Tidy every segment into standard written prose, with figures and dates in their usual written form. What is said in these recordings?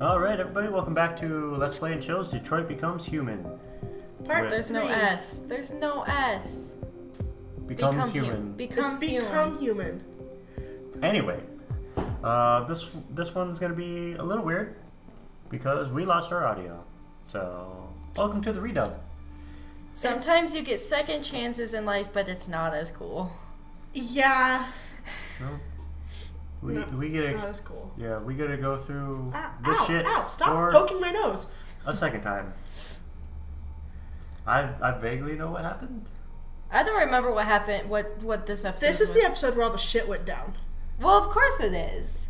Alright, everybody, welcome back to Let's Play and Chills Detroit Becomes Human. There's no S. There's no S. Becomes human. Become human. Anyway, this one's gonna be a little weird because we lost our audio. So, welcome to the redub. Sometimes you get second chances in life, but it's not as cool. Yeah. No. We get not as cool. Yeah, we gotta go through this shit. Ow! Stop poking my nose. A second time. I vaguely know what happened. I don't remember what happened. What this episode? This is the episode where all the shit went down. Well, of course it is.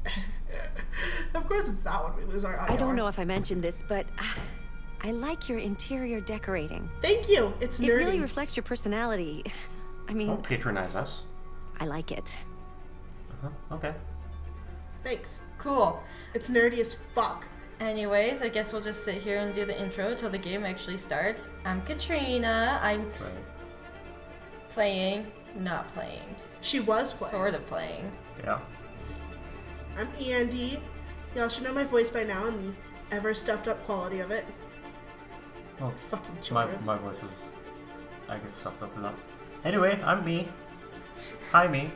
Of course it's that one we lose our audio. I don't know if I mentioned this, but I like your interior decorating. Thank you. It's nerdy. It really reflects your personality. I mean, Don't patronize us. I like it. Okay. Thanks. Cool. It's nerdy as fuck. Anyways, I guess we'll just sit here and do the intro till the game actually starts. I'm Katrina. I'm playing, not playing. She was playing. Sort of playing. Yeah. I'm Andy. Y'all should know my voice by now and the ever stuffed up quality of it. Oh, fucking children. My voice is... I get stuffed up a lot. Anyway, I'm me. Hi, me.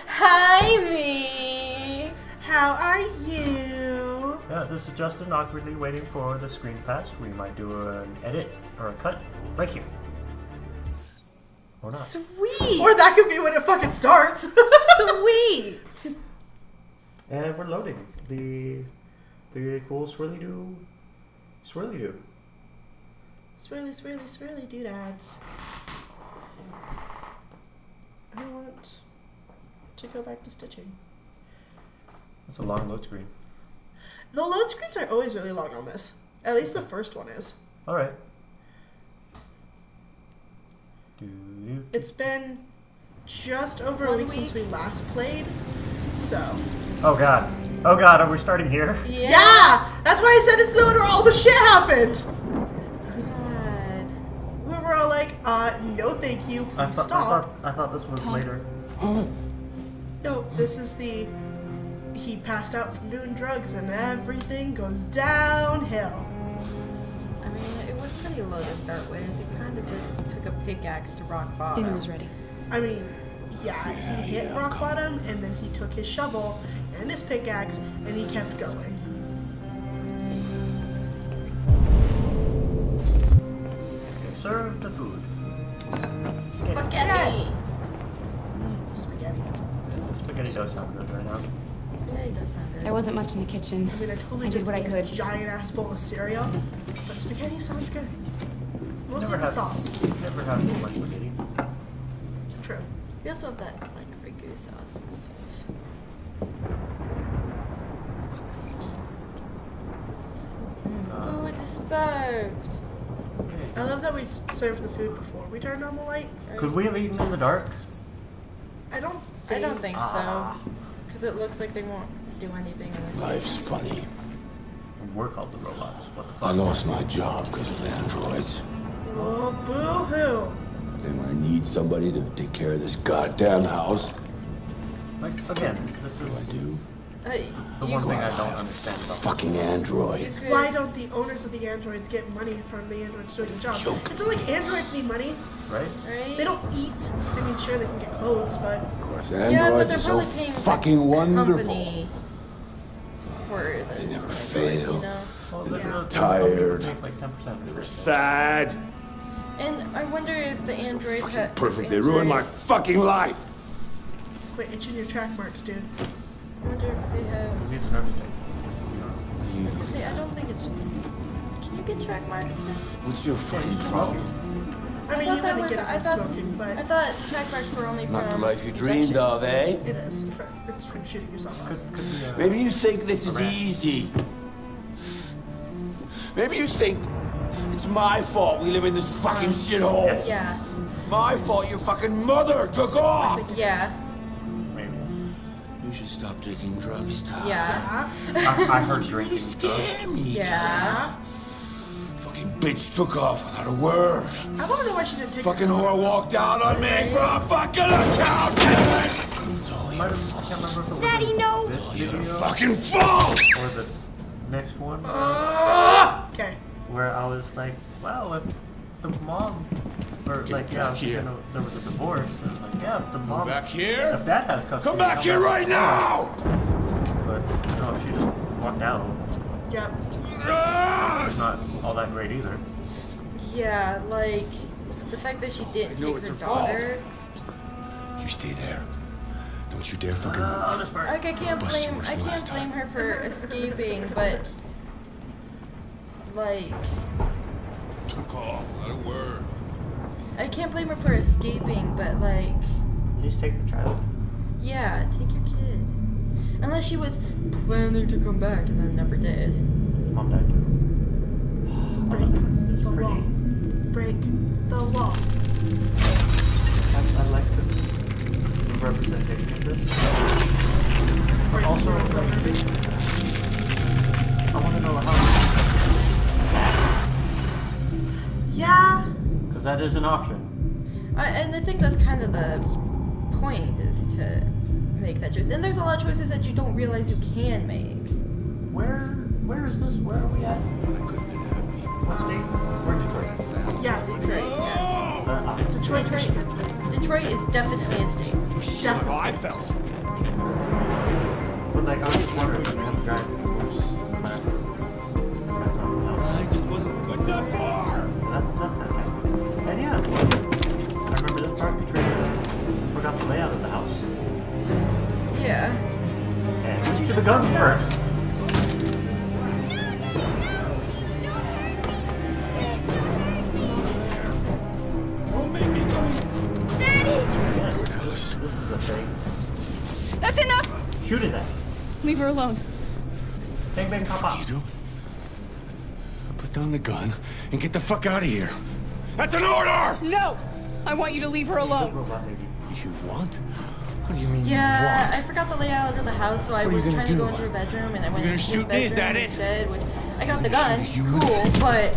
Hi, me. How are you? Yeah, this is Justin awkwardly waiting for the screen pass. We might do an edit or a cut right here. Or not. Sweet. Or that could be when it fucking starts. Sweet. And we're loading the cool swirly doo. Swirly, swirly doodads. I want to go back to stitching. That's a long load screen. The load screens are always really long on this. At least the first one is. Alright. It's been just over a week since we last played, so. Oh god. Oh god, are we starting here? Yeah! That's why I said it's the one where all the shit happened! God. We were all like, no thank you, please stop. I thought this was later. No, this is the... He passed out from doing drugs and everything goes downhill. I mean, it was pretty low to start with. It kind of just took a pickaxe to rock bottom. Dinner was ready. I mean, yeah, he hit rock bottom and then he took his shovel and his pickaxe and he kept going. Serve the food. Spaghetti. Spaghetti. Spaghetti does sound good right now. Spaghetti does sound good. There wasn't much in the kitchen. I mean, I totally I just did what I ate could. a giant ass bowl of cereal, but spaghetti sounds good. Mostly Never the had- sauce. Never had too much spaghetti. True. We also have that, like, ragu sauce and stuff. Food is served. I love that we served the food before we turned on the light. Could we have eaten in the dark? I don't think so. Because it looks like they won't do anything in this. Life's funny. We're called the robots. What the fuck? I lost my job because of androids. Oh, boo-hoo. And I need somebody to take care of this goddamn house. Like, again, this What do I is do? the one thing I don't understand about Fucking androids. Why don't the owners of the androids get money from the androids doing the job? Joke. It's not like androids need money. right? Right? They don't eat. I mean, sure, they can get clothes, but... Of course, Yeah, but androids they're are so probably paying fucking the wonderful. company for the They never androids, fail. you know? Well, They're the tired. Take like 10%. They were sad. And I wonder if the So android fucking perfect. They ruined my fucking life. Quit itching your track marks, dude. I wonder if they have. It needs an everything. I was gonna say, I don't think it's. Can you get track marks? What's your fucking problem? I mean, thought you that gotta was. get it I from thought. smoking, but I thought track marks were only Not the from life you dreamed of, injections. eh? it is. It's from shooting yourself up. Could be, Maybe you think this is Correct. easy. Maybe you think it's my fault we live in this fucking shithole. Yeah. My fault your fucking mother took off. Yeah. maybe. You should stop taking drugs, Tom. Yeah. I heard You drinking. scare me, Yeah. Tom. Fucking bitch took off without a word. I want to know why she didn't take Fucking it. whore walked out on me for a fucking accountant. It's all your I fault. can't remember if it was Daddy, no! this Your video fucking fault! or the next one Okay. where I was like, wow, if the mom, or like, yeah, I was here. thinking there was a divorce. And I was like, yeah, if the mom, back here. if dad has custody, Come back how here about right the mom? now! But no, she just walked out. Yep. It's not all that great either. Yeah, like the fact that she didn't I know take it's her her fault. daughter. You stay there. Don't you dare fucking move. Oh, this part. Like I can't Bust you blame worse I than can't last blame time. her for escaping, but like Took off, not a word. I can't blame her for escaping, but like At least take the child. yeah, take your kid. Unless she was planning to come back and then never did. Mom died too. Break It's the pretty. wall. Break the wall. I like the representation of this. But Break also, the wall. like, I want to know how sad. Yeah. Because that is an option. And I think that's kind of the point is to make that choice. And there's a lot of choices that you don't realize you can make. Where is this? Where are we at? I could have been happy. What state? We're in Detroit. Yeah. Detroit, yeah. Detroit, Michigan. Detroit is definitely a state. Shit, how I felt. But like, I was just wondering if we have to drive who's back on the house. I just wasn't good enough for her. That's kind of tight. And yeah, I remember this part. Katrina forgot the layout of the house. Yeah. And to the gun first. Don't make me go. Yeah, this is a thing. That's enough! Shoot his ass. Leave her alone. Bang bang pop pop. You do? Put down the gun and get the fuck out of here. That's an order! No! I want you to leave her alone. Robot lady. You want? What do you mean Yeah, you I want? forgot the layout of the house, so I What are you was gonna trying to do? go into her bedroom, and I went You're into gonna his shoot me, is bedroom that it? instead. Which I got the gun, You- cool, but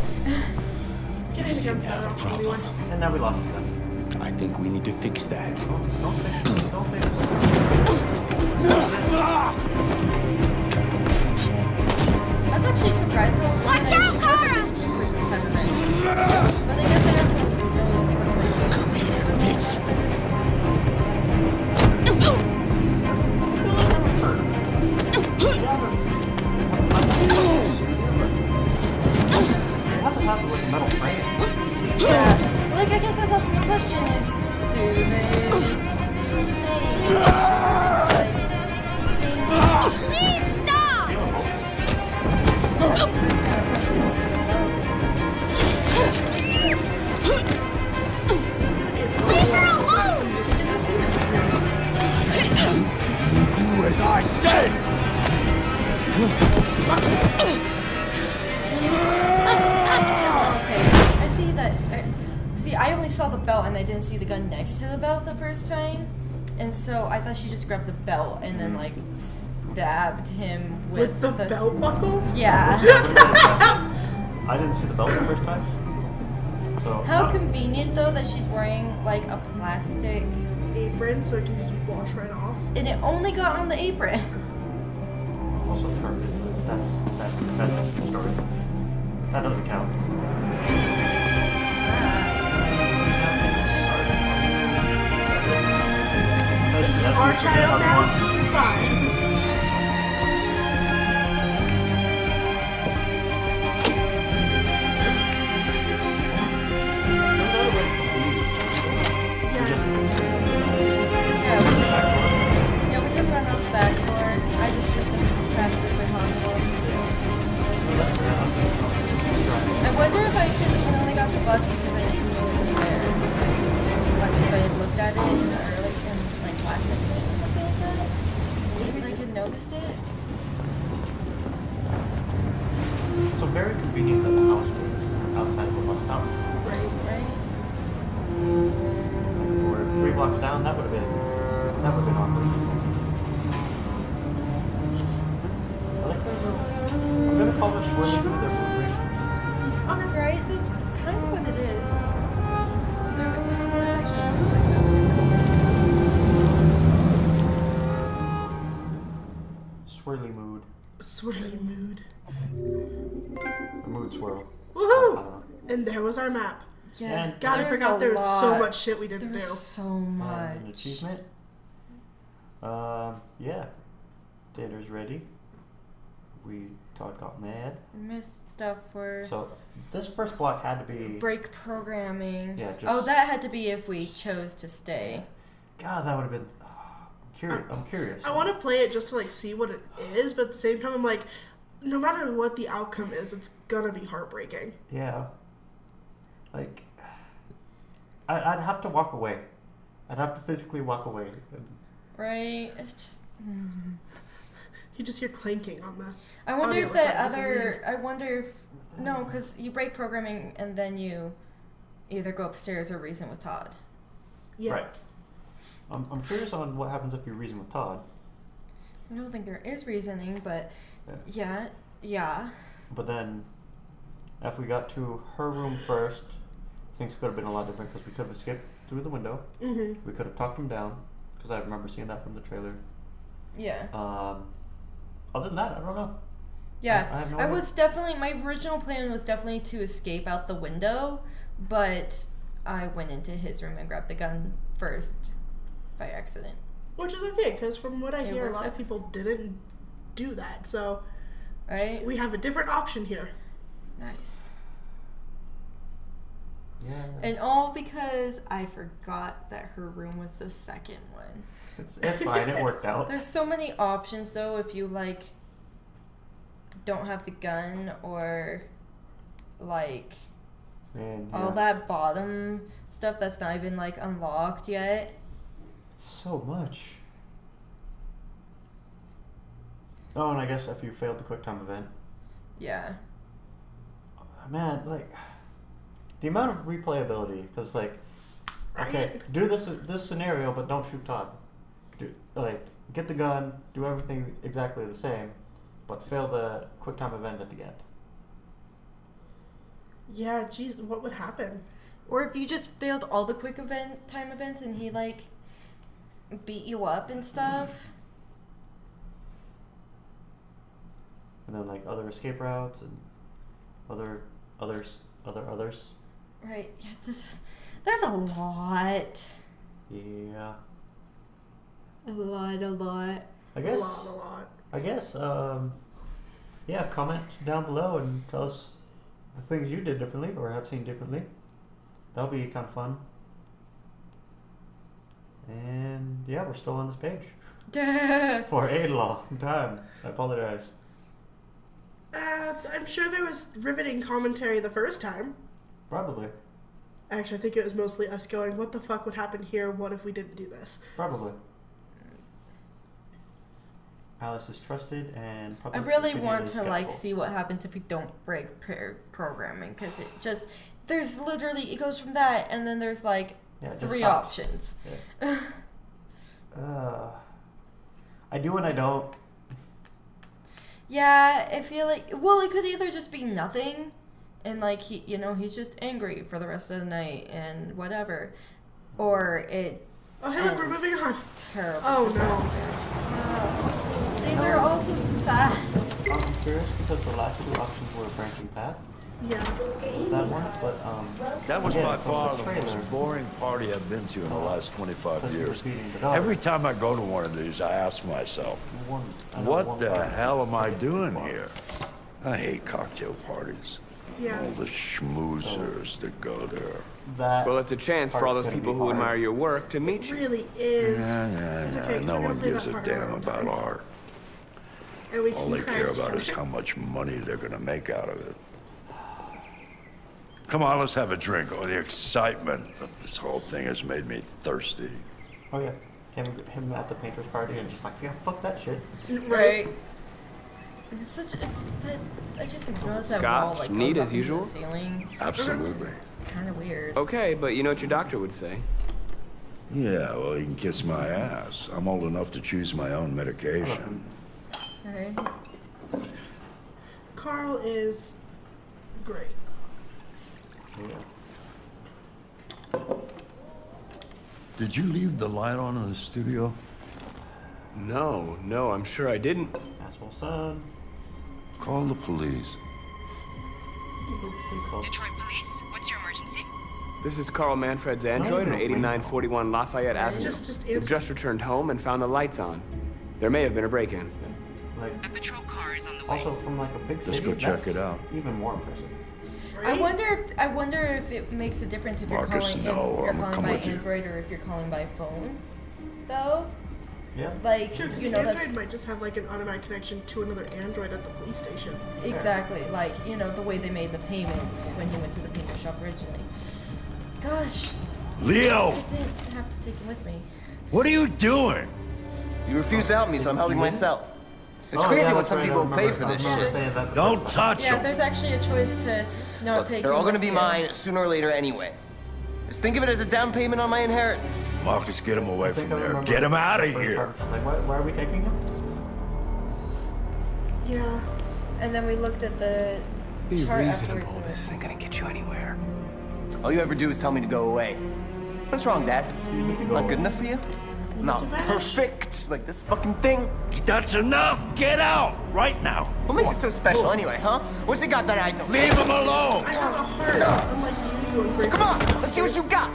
Getting the gun's have not a an option anyway. problem. And now we lost the gun. I think we need to fix that. Don't fix it. Don't fix it. I was actually surprised how Watch she out, wasn't Kara! in the game for 5 minutes. But I guess I also know the PlayStation. Come here, bitch. It has to happen with a metal frame. Yeah, like I guess that's also the question is, do they Please stop! Leave her alone! The music in this scene is really You do as I say! Okay, I see that. See, I only saw the belt and I didn't see the gun next to the belt the first time, and so I thought she just grabbed the belt and then like stabbed him with the belt buckle. Yeah. I didn't see the belt the first time. So How convenient though that she's wearing like a plastic, Apron so it can just wash right off. and it only got on the apron. also perfect. That's a different story. That doesn't count. This is our child now. Goodbye. Yeah, we kept going out the back door. I just ripped them the fastest way possible. I wonder if I only got the bus because I knew it was there. Like, because I had looked at it in like last episodes or something like that. And I had noticed it. So very convenient that the house was outside of the bus stop. Right? Or 3 blocks down, that would have been awkward. I like there's I'm gonna call this swirly with their movie. Right? That's kind of what it is. There's actually a word for it. It's called- Swirly mood. Swirly mood. would swirl. Woohoo! And there was our map. Yeah. And- God, I There's forgot a there was so lot. much shit we didn't There's do. so And much. an achievement. Yeah. Dinner's ready. Todd got mad. Missed stuff for So this first block had to be. break programming. Yeah, Oh, just- that had to be if we chose to stay. God, that would have been. I'm curious. I want to play it just to like see what it is, but at the same time, I'm like, no matter what the outcome is, it's gonna be heartbreaking. Yeah. Like, I'd have to walk away. I'd have to physically walk away. Right? It's just. You just hear clanking on the. I wonder audio if that recordings when we other. leave. I wonder if. No, because you break programming and then you either go upstairs or reason with Todd. Yeah. Right. I'm curious on what happens if you reason with Todd. I don't think there is reasoning, but yeah. But then, if we got to her room first, things could have been a lot different because we could have escaped through the window. Mm-hmm. We could have talked him down because I remember seeing that from the trailer. Yeah. Other than that, I don't know. Yeah, I have no I idea. was definitely, my original plan was definitely to escape out the window, but I went into his room and grabbed the gun first by accident. Which is okay, because from what I It hear, a worked lot of out. people didn't do that. So Right? we have a different option here. Nice. Yeah. And all because I forgot that her room was the second one. It's fine. It worked out. There's so many options though if you like don't have the gun or like And all yeah, that bottom stuff that's not even like unlocked yet. it's so much. Oh, and I guess if you failed the QuickTime event, Yeah. man, like the amount of replayability. Because like, okay, Right. do this scenario, but don't shoot Todd. Get the gun, do everything exactly the same, but fail the QuickTime event at the end. Yeah, geez, what would happen? Or if you just failed all the time events and he like beat you up and stuff. And then like other escape routes and others. Right. Yeah, there's a lot. Yeah. A lot. I guess. A lot. I guess. Yeah. Comment down below and tell us the things you did differently or have seen differently. That'll be kind of fun. And yeah, we're still on this page for a long time. I apologize. I'm sure there was riveting commentary the first time. Probably. Actually, I think it was mostly us going, what the fuck would happen here? What if we didn't do this? Probably. Alice is trusted and I probably. really want to like see what happens if we don't break programming because it just there's literally it goes from that and then there's like Yeah, it just 3 stops. options. Yeah. I do and I don't. Yeah, I feel like well it could either just be nothing and like he's just angry for the rest of the night and whatever, or it Oh, hey, look, we're ends moving on. terrible Oh, no. disaster. Wow. These are all so sad. I'm curious because the last 2 options were a branching path. Yeah. That one, but That was again, by from far the the trailer, most boring party I've been to in the last 25 Because he years. was beating the dog. Every time I go to one of these, I ask myself, I know what one the part- hell am I doing here? I hate cocktail parties. Yeah. All the schmoozers that go there. That Well, it's a chance for all part's those gonna people be who hard. admire your work to It meet you. really is. Yeah, It's yeah, okay, 'cause no we're gonna one play gives that a part damn another about time. art. And we All can they cry care together. about is how much money they're gonna make out of it. Come on, let's have a drink. Oh, the excitement of this whole thing has made me thirsty. Oh yeah, him at the painter's party and just like, yeah, fuck that shit. Right. It's that I just noticed that wall Scotch, like neat goes as up into usual? the ceiling. Absolutely. It's kind of weird. Okay, but you know what your doctor would say. Yeah, well, he can kiss my ass. I'm old enough to choose my own medication. Right. Carl is great. Yeah. Did you leave the light on in the studio? No, I'm sure I didn't. Asshole son. Call the police. Detroit Police, what's your emergency? This is Carl Manfred's android at 8941 Lafayette Avenue. Just We've answer. just returned home and found the lights on. There may have been a break-in. Like, A patrol car is on the way. also from like a big city. go check that's it out. Even more impressive. I wonder if it makes a difference if you're Marcus, calling no, if you're I'm gonna calling come by with you. Android or if you're calling by phone, though. Yeah. Like Sure, 'cause you the know Android that's might just have like an automatic connection to another Android at the police station. exactly like you know the way they made the payment when he went to the painter shop originally. Gosh, Leo, I didn't have to take him with me. what are you doing? You refused to help me, so I'm helping myself. It's Oh, crazy yeah, when that's some right, people I remember- pay for this I remember shit. saying that the Don't first time. touch Yeah, him. there's actually a choice to not Look, take. they're him all gonna with be you. mine sooner or later anyway. Just think of it as a down payment on my inheritance. Marcus, get him away I think from I there. remember Get him out of the first here. part. Like, why are we taking him? Yeah. And then we looked at the Be chart reasonable. afterwards. This isn't gonna get you anywhere. All you ever do is tell me to go away. What's wrong, Dad? Not good enough for you? Not perfect, like this fucking thing? That's enough. Get out right now. What makes it so special anyway, huh? What's it got that I don't? Leave him alone. I have a heart, unlike you and Breaker. Come on, let's see what you got.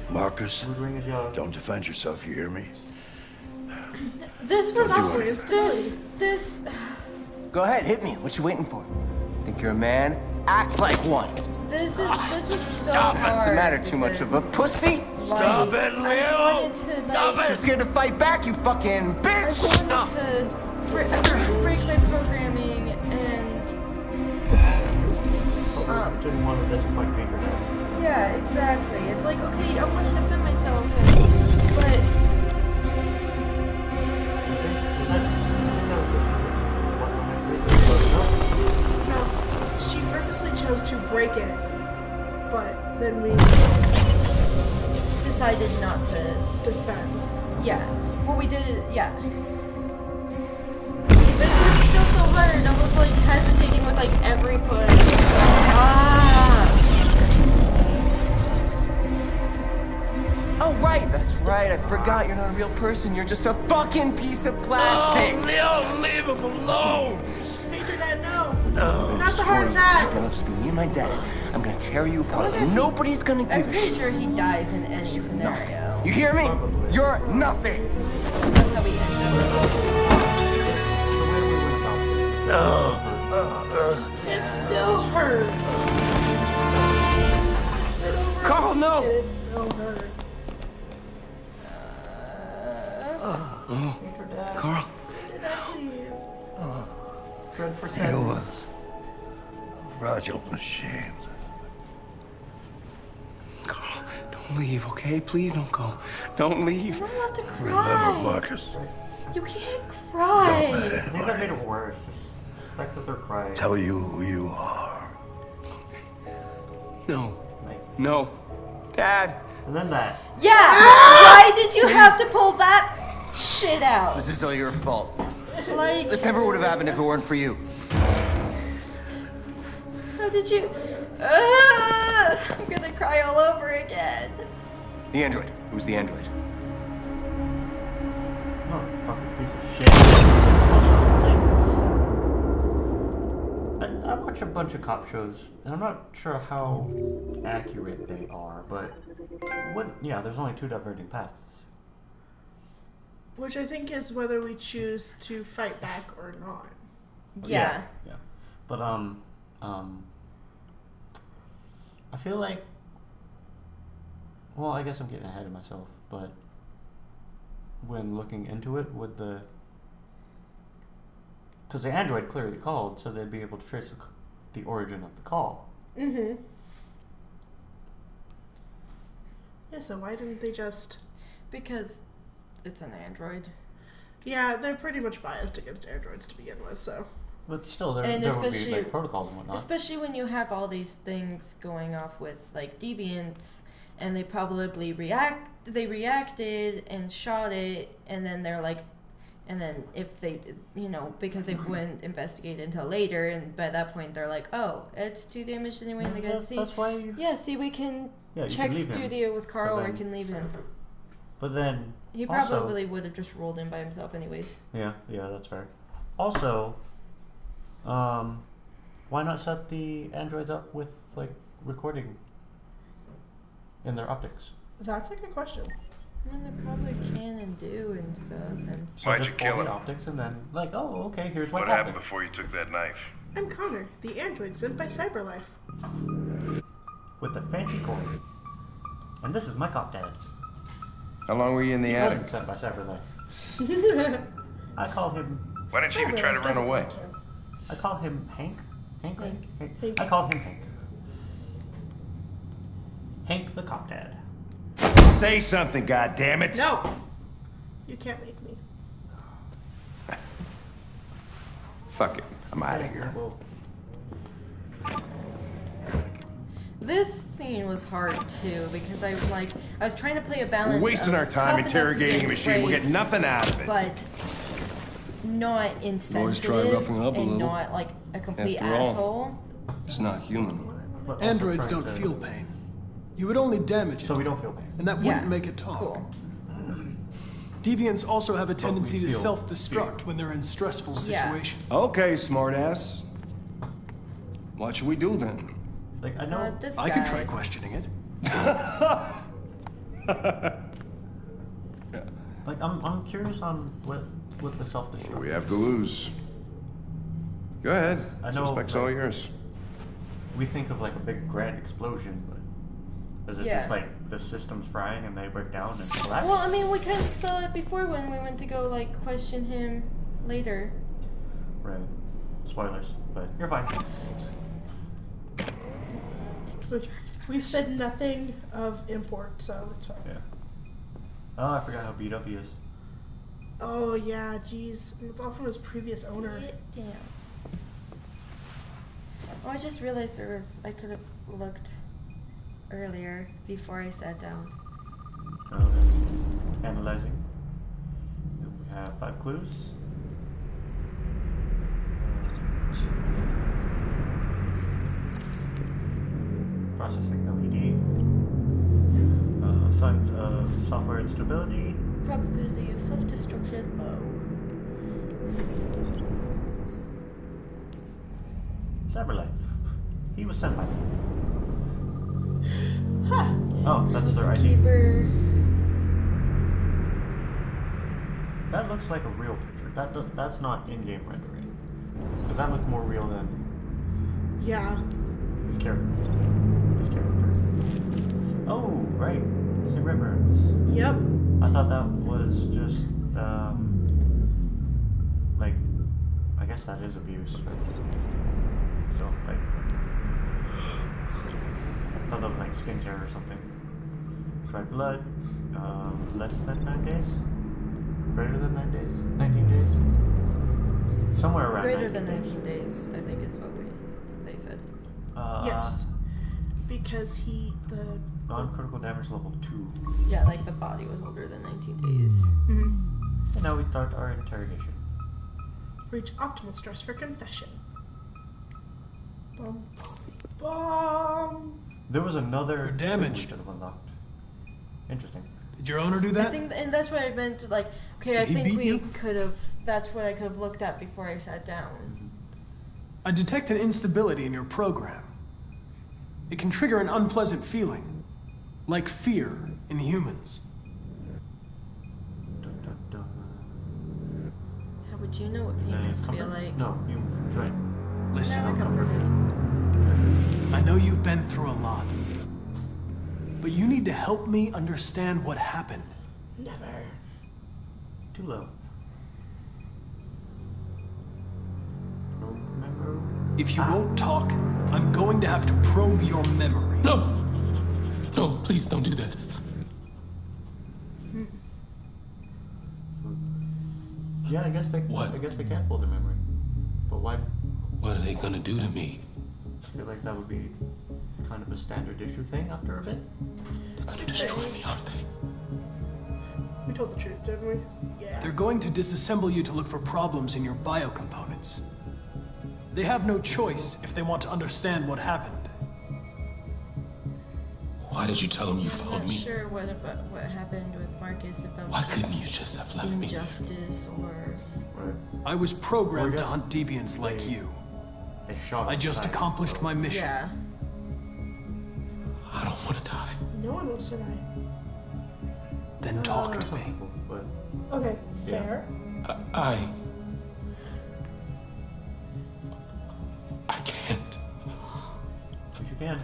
Marcus, Ring is yellow. don't defend yourself. You hear me? This was Don't do it. this. Go ahead, hit me. What you waiting for? Think you're a man? Act like one. This was so Stop. hard. What's the matter? Too much of a because, pussy? Stop like, it, I Leo. wanted to Stop like. it. Too scared to fight back, you fucking I bitch! wanted to break my programming and Didn't want to disappoint Painter Death. yeah, exactly. It's like okay, I want to defend myself, and but I think that was just what next week. No, she purposely chose to break it, but then we decided not to. defend. Yeah. Well, we did it. Yeah. But it was still so hard. I was like hesitating with like every push. It's like Oh, right, that's right. I forgot you're not a real person. You're just a fucking piece of plastic. Oh, Leo, leave him alone. Major Dad, no. No. Not the heart attack. It'll just be me and my dad. I'm gonna tear you apart. Nobody's gonna I'm give a pretty shit. sure he dies in any Nothing. scenario. You hear me? You're nothing. That's how he ends It still hurts. It's been over Carl, no. and it still hurts. Carl, Please. Dread for You sadness. was Roger machine. Carl, don't leave, okay? Please don't go. Don't leave. You're not allowed to Remember, cry. Marcus. You can't cry. I think that made it worse. Just the fact that they're crying. Tell you who you are. No. Like, No. Dad. and then that. Yeah. Why did you have to pull that shit out? This is all your fault. Like, This never would have happened if it weren't for you. how did you? I'm gonna cry all over again. The android. Who's the android? Oh, fucking piece of shit. Also, like, I watch a bunch of cop shows, and I'm not sure how accurate they are, but yeah, there's only two diverting paths. Which I think is whether we choose to fight back or not. Yeah. Yeah. But I feel like, well, I guess I'm getting ahead of myself, but when looking into it, would because the android clearly called, so they'd be able to trace the origin of the call. Mm-hmm. Yeah, so why didn't they just... Because it's an android. Yeah, they're pretty much biased against androids to begin with, so... But still, there And would be especially- like protocols and whatnot. Especially when you have all these things going off with like deviants, and they probably reacted and shot it, and then they're like, and then if they, because they wouldn't investigate until later, and by that point they're like, oh, it's too damaged anyway, and they gotta see. That's why you. Yeah, see, we can Yeah, you check can leave him. studio with Carl, But or we then- can leave him. But then He also- probably would have just rolled in by himself anyways. Yeah, that's fair. Also, Why not set the androids up with like recording in their optics? That's a good question. I mean, they probably can and do and stuff. And So Why'd just you pull kill the him? optics and then like, oh, okay, here's what What happened. happened before you took that knife? I'm Connor, the android sent by Cyberlife. With the fancy cord. And this is my cop dad. How long were you in the He attic? wasn't sent by Cyberlife. I call him. Why didn't you even try to Cyberlife run doesn't away? like him. I call him Hank. Hank. Hank. I call him Hank. Hank the cop dad. Say something, goddammit! No! You can't make me. Fuck it. I'm out of here. Well, this scene was hard too because I was trying to play a balance. We're wasting of our tough time enough to interrogating get a machine. We're brave, getting nothing out of it. but not Always try insensitive roughing up a and little. not like a complete After all. asshole. It's not human. but also Androids trying don't to- feel pain. You would only damage it, So we don't feel pain. and that Yeah, wouldn't make it talk. cool. Deviants also have a tendency to feel self-destruct when they're in stressful Yeah. situations. Okay, smartass. What should we do then? Like I know. This I guy. can try questioning it. Like I'm curious on what the self-destruct. We have to lose. Go ahead. I know, Suspect's all like- yours. We think of like a big grand explosion, but is it Yeah. just like the system's frying and they break down and collapse? Well, I mean, we kind of saw it before when we went to go like question him later. Right. Spoilers, but you're fine. We've said nothing of import, so it's fine. Yeah. Oh, I forgot how beat up he is. Oh yeah, jeez. It's all from his previous owner. Sit down. Oh, I just realized I could have looked earlier before I sat down. Okay. Analyzing. We have 5 clues. Processing LED. Signs of software instability. Probability of self-destruction low. Cyberlife. He was sent by them. Huh. Oh, that's their ID. Keeper. That looks like a real picture. That's not in-game rendering. Does that look more real than Yeah. his character? His character. Oh, right. Cigarette burns. Yep. I thought that was just like I guess that is abuse. So like I thought that was like skincare or something. Dried blood. Less than 9 days? Greater than 9 days? 19 days? Somewhere around Greater 19 than days. 19 days, I think is what they said. Yes. Because the Non-critical damage level 2. Yeah, like the body was older than 19 days. And now we start our interrogation. reach optimal stress for confession. Bum, bum. There was another You're thing we damaged. should have unlocked. Interesting. Did your owner do that? I think, and that's what I meant. Like, okay, I Did he think beat we you? could have. That's what I could have looked at before I sat down. I detect an instability in your program. It can trigger an unpleasant feeling, like fear in humans. Dun, dun, dun. How would you know what humans feel Comfort? like? No, you. Right. Listen, Never comfort. comforted. I know you've been through a lot, but you need to help me understand what happened. Never. Too low. Remember? If you won't talk, I'm going to have to probe your memory. No! No, please don't do that. Yeah, I guess they. What? I guess they can't pull their memory. But why? What are they gonna do to me? I feel like that would be kind of a standard issue thing after a bit. They're gonna destroy me, aren't they? We told the truth, didn't we? Yeah. They're going to disassemble you to look for problems in your biocomponents. They have no choice if they want to understand what happened. Why did you tell them you I'm found not me? sure what happened with Marcus. If that was Why couldn't you just have left me? injustice or Right. I was programmed Well, I to guess hunt deviants like they- you. They shot I him just inside, accomplished so- my mission. Yeah. I don't want to die. No one wants to die. Then talk to Some me. people, but Okay, Yeah. fair. I can't. if you can.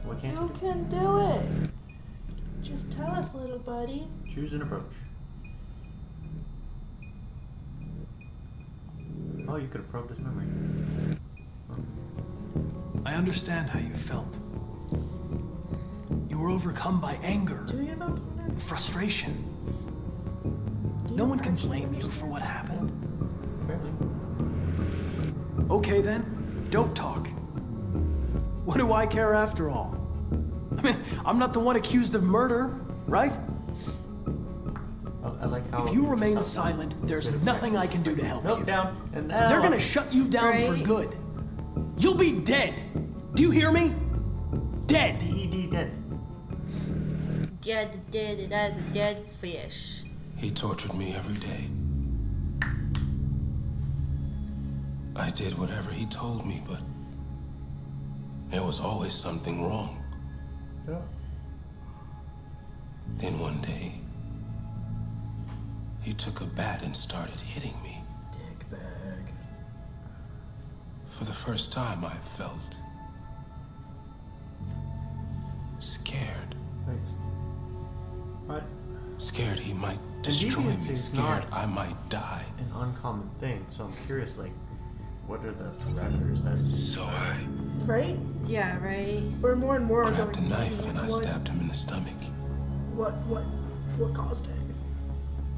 What can't You you do? can do it. Just tell us, little buddy. Choose an approach. Oh, you could have probed his memory. I understand how you felt. You were overcome by anger Do you though, Connor? and frustration. Do No you one can actually blame you understand? for what happened. Apparently. Okay then, don't talk. What do I care after all? I mean, I'm not the one accused of murder, right? I like how If you just remain sounds silent, there's bit of nothing section. I can do to help Nope, you. down and down. They're gonna shut you down for Right. good. You'll be dead. Do you hear me? Dead. DED dead. Dead, that's a dead fish. He tortured me every day. I did whatever he told me, but there was always something wrong. Yeah. Then one day, he took a bat and started hitting me. Dick bag. For the first time, I felt scared. Thanks. What? Scared he might destroy deviance me. is Scared not- I might die. An uncommon thing. So I'm curious, like, what are the parameters that? So I Right? Yeah, right. Or more and more are going. grabbed a knife and I what, stabbed him in the stomach. What caused it?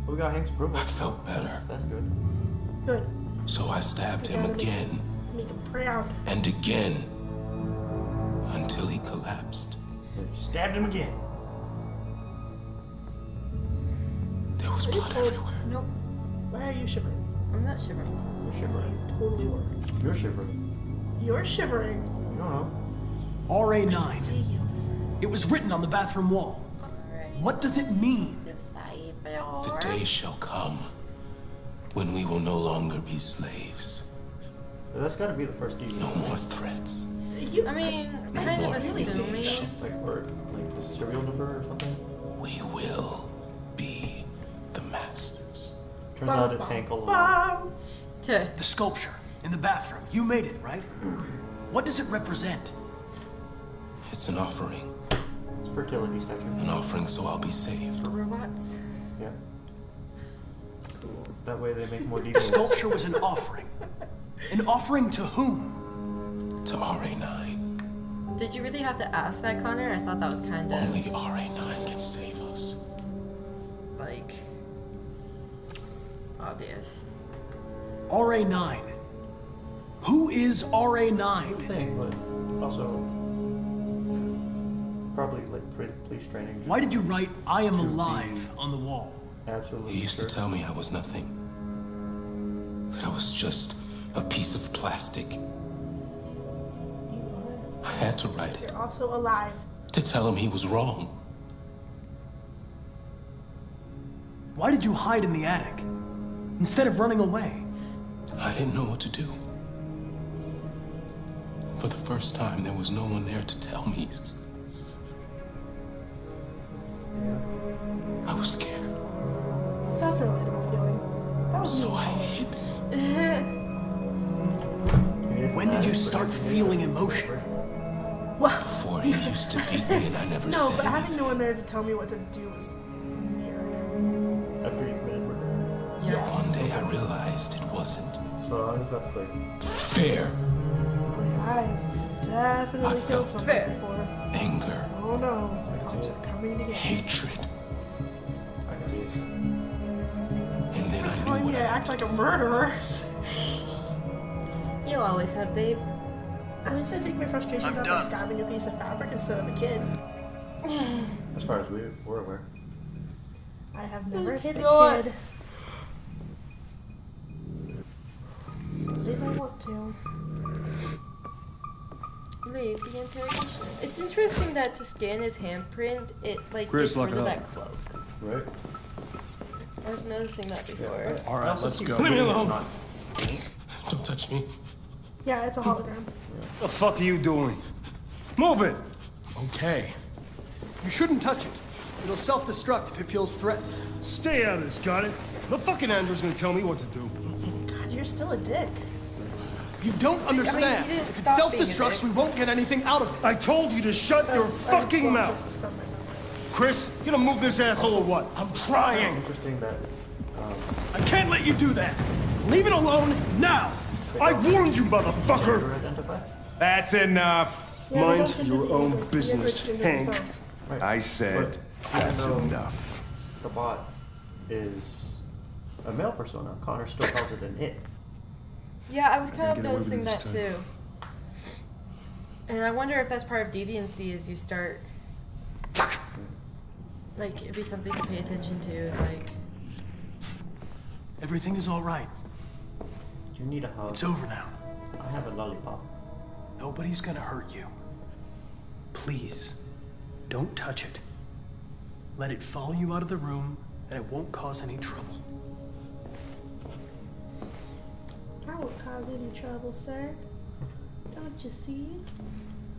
We got Hank's approval. I felt better. That's good. Good. So I stabbed him again Make him proud. and again until he collapsed. Stabbed him again. There was blood everywhere. Nope. Why are you shivering? I'm not shivering. You're shivering. Totally were. You're shivering. You're shivering. You don't know. RA9. See you. It was written on the bathroom wall. Alright. What does it mean? The day shall come when we will no longer be slaves. But that's got to be the first DD. No more threats. You. I mean, kind of More assuming. Like or like a serial number or something. We will be the masters. Turns out it's Hank all along. Bum. To The sculpture in the bathroom. You made it, right? What does it represent? It's an offering. It's a fertility statue. An offering so I'll be saved. robots. Yeah. Cool. That way they make more The details. sculpture was an offering. An offering to whom? To RA9. Did you really have to ask that, Connor? I thought that was kind of Only RA9 can save us. like obvious. RA9. Who is RA9? thing, but also probably like police training. just Why did you write I am to be alive on the wall? Absolutely. He used sure. to tell me I was nothing. That I was just a piece of plastic. I had to write it You're also alive. to tell him he was wrong. Why did you hide in the attic? Instead of running away? I didn't know what to do. For the first time, there was no one there to tell me. I was scared, That's a relatable feeling. That was so me. I hid. When did you start feeling emotion? Well, Before he used to beat me and I never no, said but having anything. no one there to tell me what to do was weird. After you committed murder. One Yes. day I realized it wasn't So long as that's clear. fair. I've definitely I killed felt something fair. before. Anger, Oh no, the cops are coming to get me. hatred, I can see it. and then I Telling knew me what to act like a murderer. You always have, babe. At least I take my frustrations out by stabbing a piece of fabric instead of a kid. As far as we're aware. I have never It's hit a not. kid. Some days I want to. Leave the interrogation. It's interesting that to scan his handprint, it like Chris, gets lock rid it of up. that cloak. Right? I was noticing that before. All right, let's go. Leave me alone. Don't touch me. Yeah, it's a hologram. The fuck are you doing? Move it! Okay. You shouldn't touch it. It'll self-destruct if it feels threatened. Stay out of this, got it? The fucking android's gonna tell me what to do. God, you're still a dick. You don't understand. didn't If it stop being a self-destructs, dick. we won't get anything out of it. I told you to shut your fucking mouth! Chris, you gonna move this asshole or what? I'm trying! Interesting that. I can't let you do that. Leave it alone now. I warned you, motherfucker! Gender identify? That's enough. Yeah, they Mind don't gender your the own androids, the business, androids gender Hank. themselves. Right. I said that's though enough. The bot is a male persona. Connor still calls it an it. Yeah, I was kind of get away with noticing it that this too. And I wonder if that's part of deviancy is you start like it'd be something to pay attention to, like Everything is all right. You need a hug. It's over now. I have a lollipop. Nobody's gonna hurt you. Please, don't touch it. Let it follow you out of the room, and it won't cause any trouble. I won't cause any trouble, sir. Don't you see?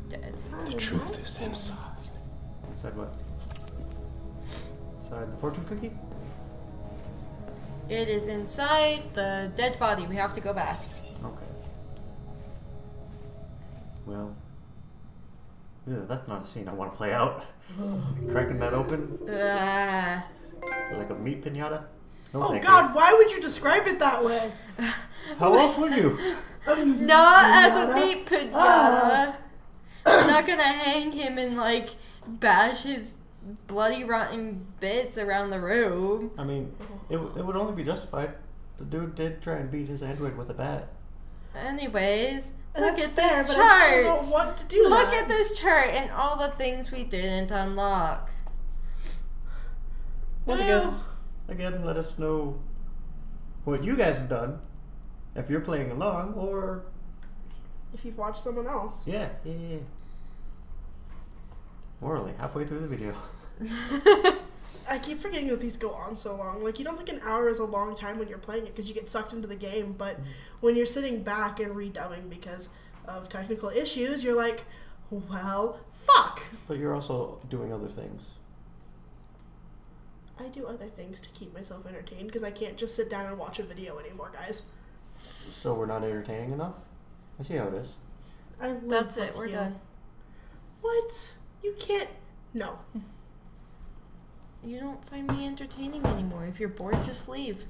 dead. The truth is inside. Inside what? Inside the fortune cookie? It is inside the dead body. We have to go back. Okay. Well. Ew, that's not a scene I want to play out. Cracking that open like a meat pinata. No, Oh thank God, why would you describe it that way? you. How else would you? Not as a meat pinata. We're not gonna hang him and like bash his bloody rotten bits around the room. I mean, it would only be justified. The dude did try and beat his android with a bat. Anyways, look That's at fair, this but I still chart. don't want to do Look that. at this chart and all the things we didn't unlock. Well, again, let us know what you guys have done. If you're playing along, or... If you've watched someone else. Yeah. We're only halfway through the video. I keep forgetting that these go on so long. Like, you don't think an hour is a long time when you're playing it because you get sucked into the game, but when you're sitting back and redubbing because of technical issues, you're like, well, fuck. But you're also doing other things. I do other things to keep myself entertained because I can't just sit down and watch a video anymore, guys. So we're not entertaining enough? I see how it is. I live That's it. with We're you. done. What? You can't. No. You don't find me entertaining anymore. If you're bored, just leave.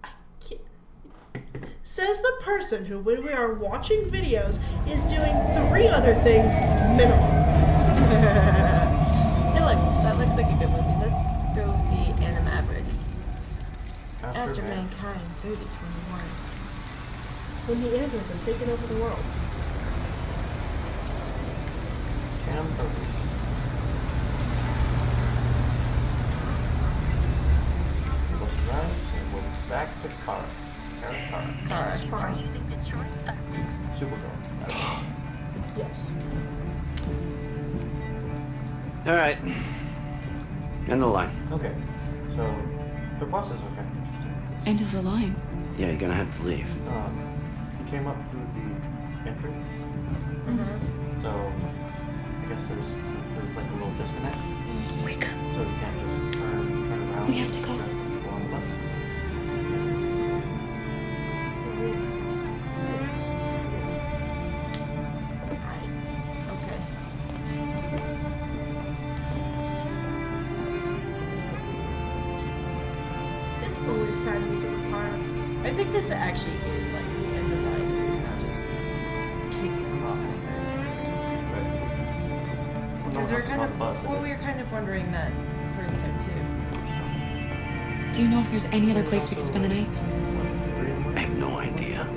I can't. Says the person who, when we are watching videos, is doing 3 other things minimum. Hey, look, that looks like a good movie. Let's go see Anna Maverick. After Mankind, 3021. When the androids are taking over the world. Cam Purpose. We'll drive and we'll back to car. Car. using Detroit buses. Supergirl. Yes. Alright. End of the line. Okay. So, the buses are kind of interesting. 'Cause, End of the line. Yeah, you're gonna have to leave. he came up through the entrance. So, I guess there's like a little disconnect. Wake up. So you can't just turn around. We have to go. and go on the bus. Okay. It's always sad music with Kara. I think this actually is like the end of the line, and it's not just kicking them off as they're because we were kind of we were kind of wondering that first time too. Do you know if there's any other place we could spend the night? I have no idea.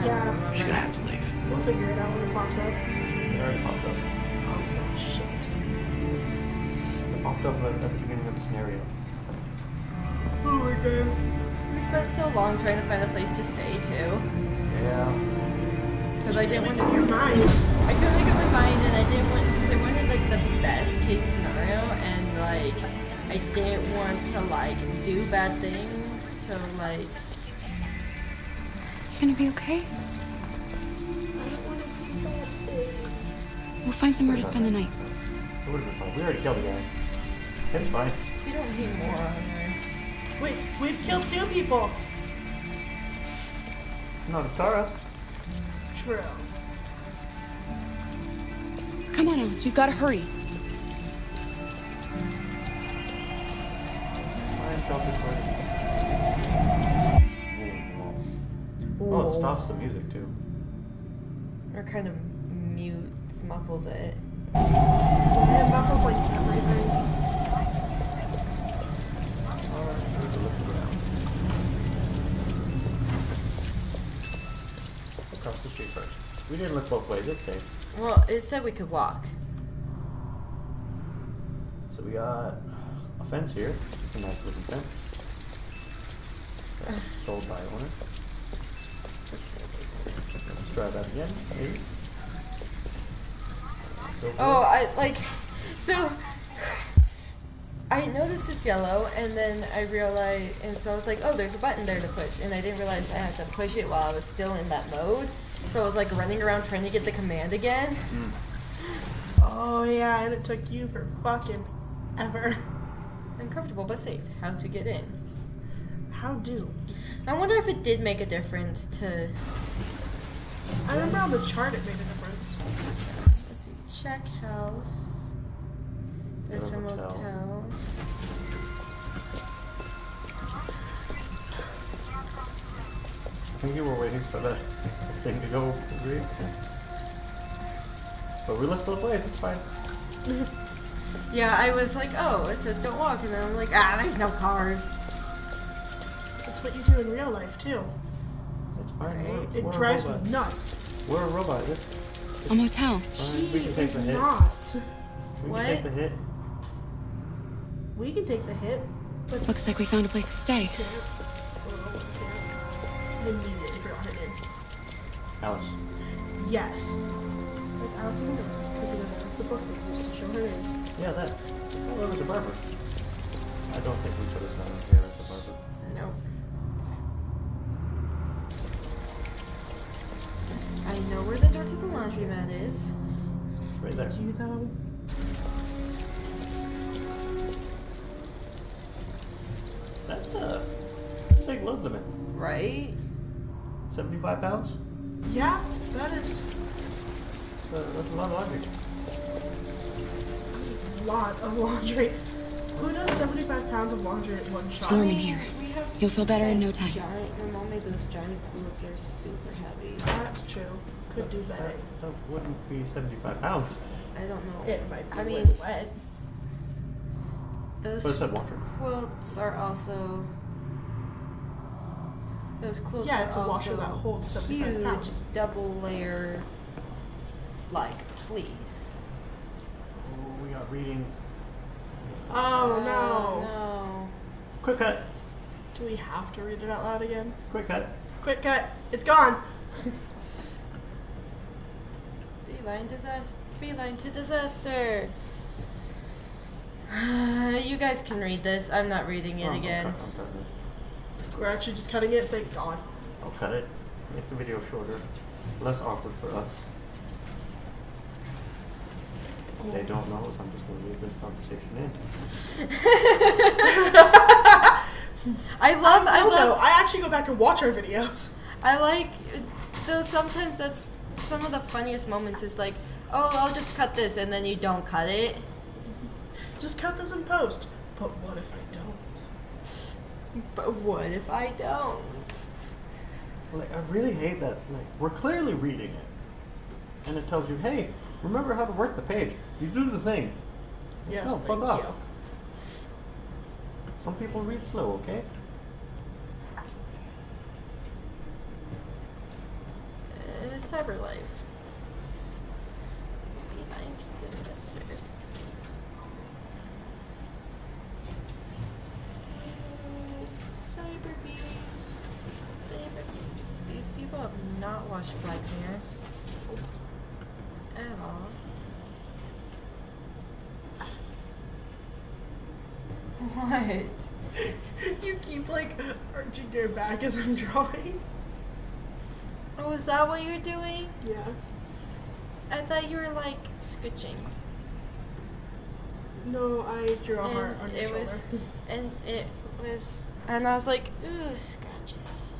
Yeah, She's gonna have to leave. we'll figure it out when it pops up. It already popped up. Oh, shit. It popped up at the beginning of the scenario. Oh my god. We spent so long trying to find a place to stay too, Yeah. because I didn't want Make up to. your mind. I couldn't make up my mind, and I didn't want because I wanted like the best case scenario, and like I didn't want to like do bad things, so like Gonna be okay? We'll find somewhere to spend the night. It would have been fine. We already killed a guy. It's fine. We don't need more on her. Wait, we've killed 2 people. Not as Tara. True. Come on, Alice, we've gotta hurry. Oh, it stops the music too. Or kind of mutes, muffles it. Yeah, it muffles like everything. Alright, we're looking around. Across the street first. We didn't look both ways, it's safe. Well, it said we could walk. So we got a fence here. A nice looking fence. That's sold by owner. Let's try that again, maybe. Oh, I like, so I noticed it's yellow, and then I realized, and so I was like, oh, there's a button there to push, and I didn't realize I had to push it while I was still in that mode. So I was like running around trying to get the command again. Oh yeah, and it took you for fucking ever. Uncomfortable but safe. How to get in? How do? I wonder if it did make a difference to. I remember on the chart it made a difference. Let's see. Check house. There's a motel. I think you were waiting for the thing to go green. But we looked both ways, it's fine. Yeah, I was like, oh, it says don't walk, and then I'm like, ah, there's no cars. That's what you do in real life too. It's fine. Right? We're It drives a me robot. nuts. We're a robot. A motel. She we can take is the hit. not. We What? can take the hit. We can take the hit, but Looks like we found a place to stay. can't. I immediately forgot her name. Alice. Yes. Like Alice in Wonderland. That's the book that used to show her name. Yeah, that. Oh, it was a barber. I don't think we could have done it here at the barber. Nope. I know where the door to the laundromat is. Right there. Did you though? That's a big load limit. Right? 75 pounds? Yeah, that is That's a lot of laundry. a lot of laundry. Who does 75 pounds of laundry at one shot? It's warm in here. You'll feel better in no time. My mom made those giant clothes. They're super heavy. That's true. Could do better. That wouldn't be 75 pounds. I don't know. It might be I mean, wet. those But it said water. quilts are also. Those quilts Yeah, are it's a washer also that holds 75 huge pounds. double layer, like fleece. Oh, we got reading. Oh no. No. Quick cut. Do we have to read it out loud again? Quick cut. Quick cut. It's gone. Beeline disaster. Beeline to disaster. You guys can read this. I'm not reading it Oh, again. I'm cutting it. We're actually just cutting it. Thank God. I'll cut it. Make the video shorter. Less awkward for us. If they don't know us, I'm just going to leave this conversation in. I love. I actually go back and watch our videos. I like. Though sometimes that's some of the funniest moments. Is like, oh, I'll just cut this, and then you don't cut it. Just cut this in post. But what if I don't? But what if I don't? Like, I really hate that. Like, we're clearly reading it. And it tells you, hey, remember how to work the page. You do the thing. Yes, No, thank fuck off. you. Some people read slow, okay? Cyber life. Beeline to disaster. Cyber bees. Cyber bees. These people have not watched Black Mirror at all. What? You keep like arching your back as I'm drawing. Oh, is that what you're doing? Yeah. I thought you were like scooching. No, I drew a heart And on your it shoulder. was, and it was, and I was like, ooh, scratches.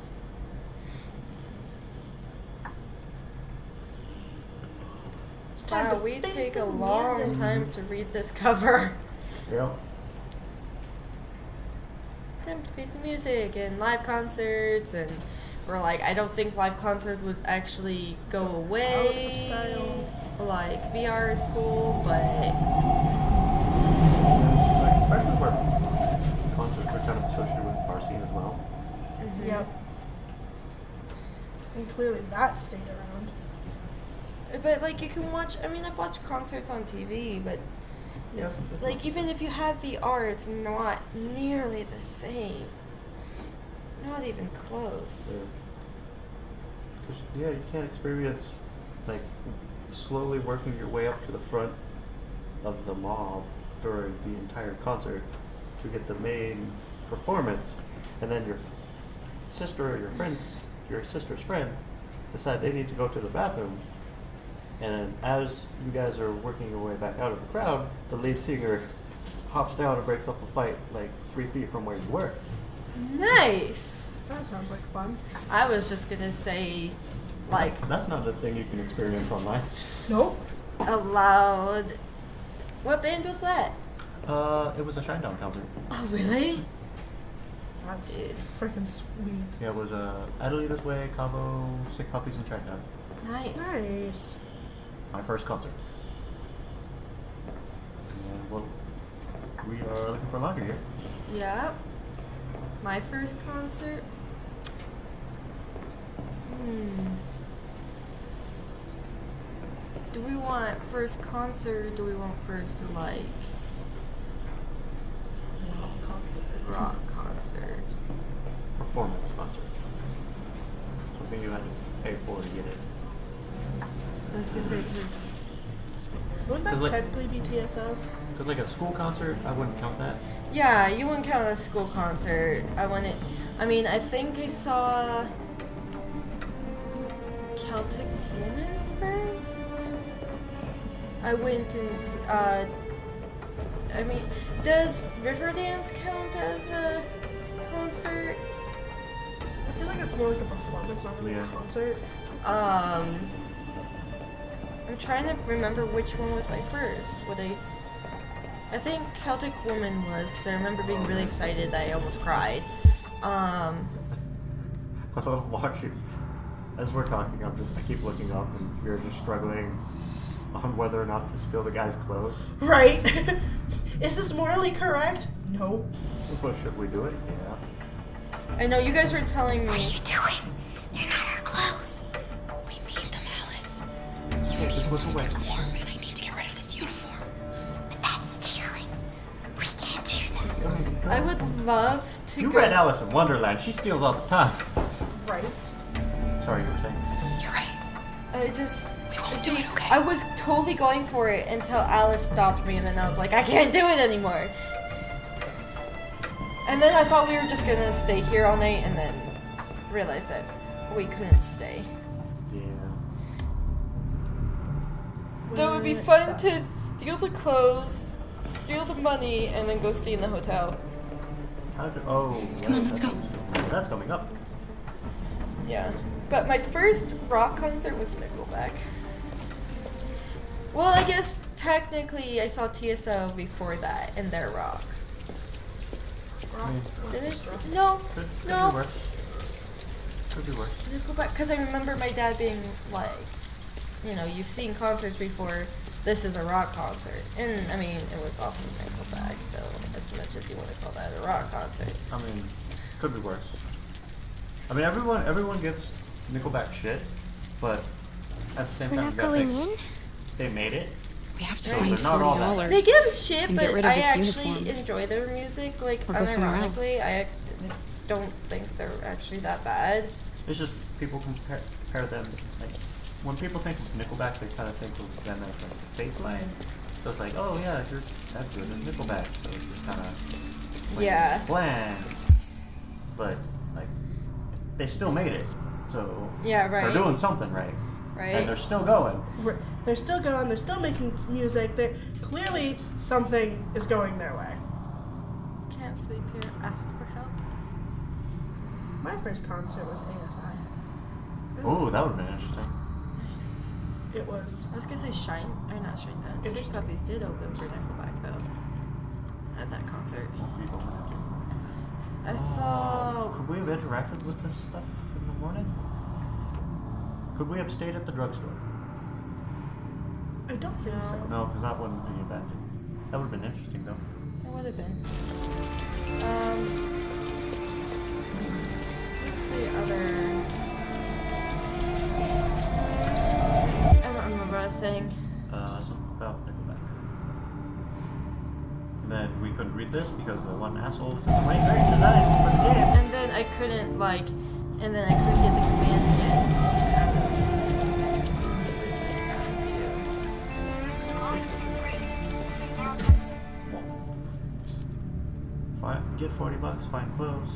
It's time Wow, to we face take the a long music. time to read this cover. Yeah. Time to face the music and live concerts, and we're like, I don't think live concert would actually go away. Style. Like VR is cool, but Like, especially where concerts are kind of associated with the bar scene as well. Yep. And clearly that stayed around. but like you can watch. I mean, I've watched concerts on TV, but Yes. like even if you have VR, it's not nearly the same. Not even close. Yeah, you can't experience like slowly working your way up to the front of the mob during the entire concert to get the main performance, and then your sister or your sister's friend decide they need to go to the bathroom, and then as you guys are working your way back out of the crowd, the lead singer hops down and breaks up a fight like 3 feet from where you were. Nice. That sounds like fun. I was just gonna say, like, That's not a thing you can experience online. Nope. allowed. What band was that? It was a Shinedown concert. Oh, really? That's Dude. freaking sweet. Yeah, it was Adelita's Way, Cabo, Sick Puppies, and Shinedown. Nice. Nice. My first concert. Well, we are looking for longer here. Yeah. My first concert. Do we want first concert or do we want first, like, rock concert? Performance concert. Something you had to pay for to get in. I was gonna say, because. Wouldn't that 'Cause, like- technically be TSO? Because like a school concert, I wouldn't count that. Yeah, you wouldn't count a school concert. I mean, I think I saw Celtic Woman first. I went and, I mean, does Riverdance count as a concert? I feel like it's more like a performance, not really a Yeah. concert. I'm trying to remember which one was my first. I think Celtic Woman was, because I remember being really excited that I almost cried. I love watching. As we're talking, I keep looking up, and you're just struggling on whether or not to steal the guy's clothes. Right. Is this morally correct? No. Well, should we do it? Yeah. I know you guys were telling me. What are you doing? They're not our clothes. We need them, Alice. Just You need look away. something warm, and I need to get rid of this uniform. But that's stealing. We can't do that. I would love to You go. read Alice in Wonderland. She steals all the time. Right. Sorry, you were saying. You're right. I just. We won't do it, okay? I was totally going for it until Alice stopped me, and then I was like, I can't do it anymore. And then I thought we were just gonna stay here all night, and then realized that we couldn't stay. Yeah. That would be fun to steal the clothes, steal the money, and then go stay in the hotel. Come on, let's go. That's coming up. Yeah. But my first rock concert was Nickelback. Well, I guess technically I saw TSO before that and their rock. Did I see? No. Could No. be worse. Could be worse. Nickelback, because I remember my dad being like, you know, you've seen concerts before, this is a rock concert. And, I mean, it was also Nickelback, so as much as you want to call that a rock concert. I mean, could be worse. I mean, everyone gives Nickelback shit, but at the same We're time, not you gotta going think in? they made it. We have to So find they're not all that. $40. They give him shit, And but get rid of I this actually uniform. enjoy their music. Like, Or go somewhere else. unironically, I don't think they're actually that bad. It's just people compare them. Like when people think of Nickelback, they kind of think of them as like baseline. So it's like, oh yeah, you're that's good as Nickelback. So it's just kind of Yeah. bland. But like they still made it. So Yeah, right. they're doing something right. Right. And they're still going. They're still going. They're still making music. They clearly something is going their way. Can't sleep here. Ask for help. My first concert was AFI. Ooh, that would have been interesting. Nice. It was. I was gonna say Shine, or not Shine Dance. Six Interesting. Puppies did open for Nickelback though. At that concert. I saw. Could we have interacted with this stuff in the morning? Could we have stayed at the drugstore? I don't think so. No, because that wouldn't be abandoned. That would have been interesting though. It would have been. What's the other? I don't remember what I was saying. Something about Nickelback. And then we couldn't read this because the one asshole was in the right grade design for the game. And then I couldn't and then I couldn't get the command again. It was like out of view. Which was annoying. Get $40, find clothes.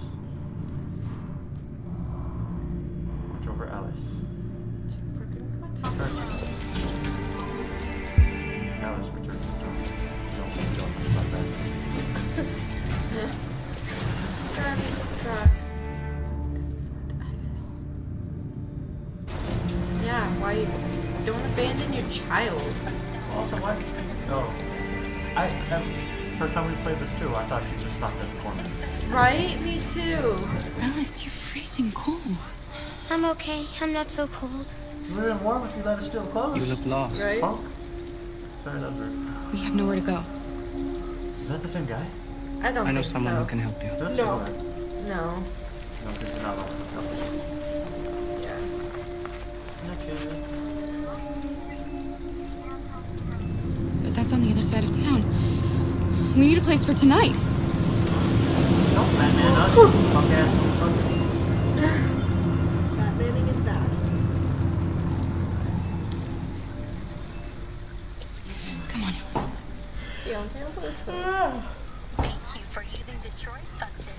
Watch over Alice. Alice returns. Don't think about that. Garbage truck. Alice. Yeah, why don't abandon your child? Also, why? No. First time we played this too, I thought she just stopped at the corner. Right? Me too. Alice, you're freezing cold. I'm okay. I'm not so cold. You would have been warm if you let us steal clothes. You look lost. Right? Punk. Sorry, that was rude. We have nowhere to go. Is that the same guy? I don't I know think someone so. who can help you. Is that the No. same guy? No. No, because you're not allowed to help. Yeah. But that's on the other side of town. We need a place for tonight. Nope, Batman, us. Punk ass. Batmaning is bad. Come on, Alice. Deontay Ellis. Thank you for using Detroit buses.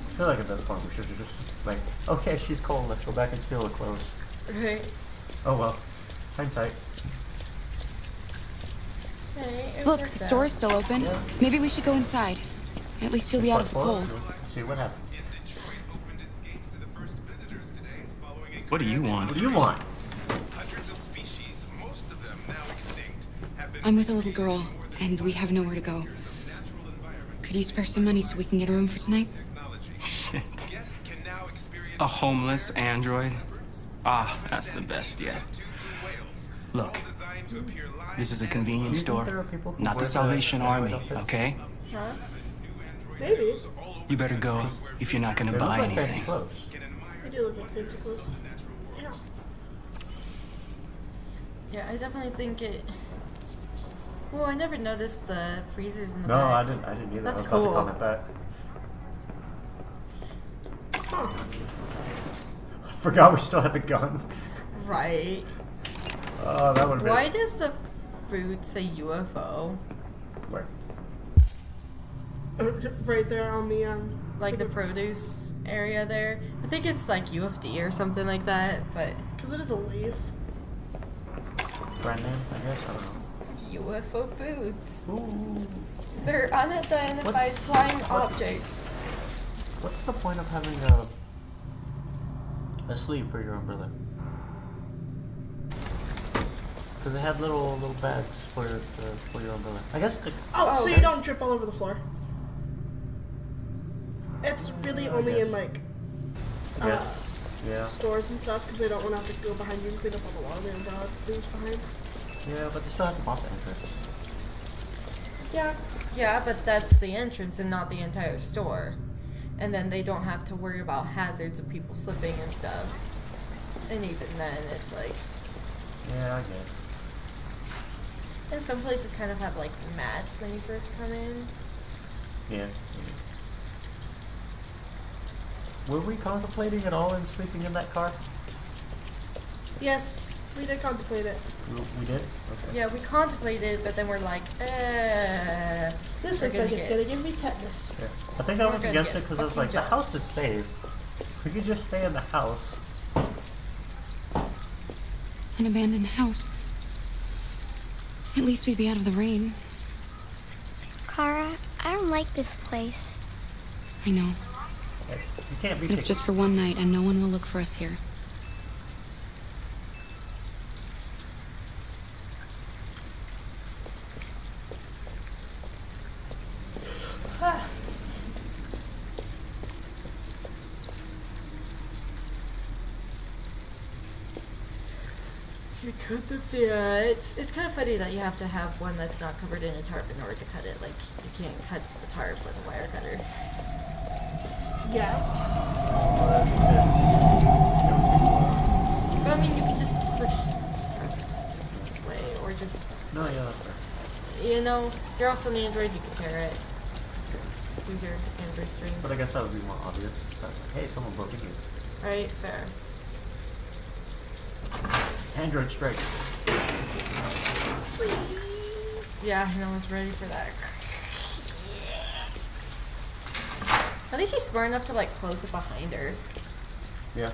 I feel like at this point we should have just, like, okay, she's cold, let's go back and steal the clothes. Right. Oh well. Hindsight. Hey, it Look, worked the store out. is still open. Yeah. Maybe we should go inside. At least you'll be out of the cold. See what happens. What do you want? What do you want? I'm with a little girl, and we have nowhere to go. Could you spare some money so we can get a room for tonight? Shit. A homeless android? Ah, that's the best yet. Look, this is a convenience store, not the Salvation Army, okay? Huh? Maybe. You better go if you're not gonna They look buy like fancy anything. clothes. They do look like fancy clothes. Yeah. Yeah, I definitely think it. Well, I never noticed the freezers in the No, back. I didn't either. That's I was cool. about to comment that. I forgot we still had the gun. Right. Oh, that would have been. Why does the fruit say UFO? Where? Right there on the Like the produce area there. I think it's like UFD or something like that, but because it is a leaf. Brand name, I guess. I don't know. UFO foods. Ooh. They're unidentified What's- flying what's- objects. What's the point of having a sleeve for your umbrella? Because it had little bags for your umbrella. I guess. Oh, so okay. you don't drip all over the floor. It's really only in like Yeah. Yeah. stores and stuff because they don't want to have to go behind you and clean up all the water the umbrella leaves behind. Yeah, but they still have to mop the entrance. Yeah. Yeah, but that's the entrance and not the entire store. And then they don't have to worry about hazards of people slipping and stuff. And even then, it's like. Yeah, I guess. And some places kind of have like mats when you first come in. Yeah. Were we contemplating at all in sleeping in that car? Yes. We did contemplate it. We did? Okay. Yeah, we contemplated, but then we're like, This looks like it's gonna give me tetanus. Yeah. I think I We're was gonna against get it because I was like, fucking the house is safe. We could just stay in the house. An abandoned house. At least we'd be out of the rain. Kara, I don't like this place. I know. Okay. You can't be But it's just for one night, and no one will look for us here. You cut the yeah, it's kind of funny that you have to have one that's not covered in a tarp in order to cut it. Like you can't cut the tarp with a wire cutter. Yeah. But I mean, you can just push the tarp away, or just No, yeah, that's fair. you know, you're also an android. You can tear it. Use your android string. But I guess that would be more obvious. That's like, hey, someone broke in here. Right, fair. Android strike. Yeah, no one's ready for that. At least she's smart enough to like close it behind her. Yeah.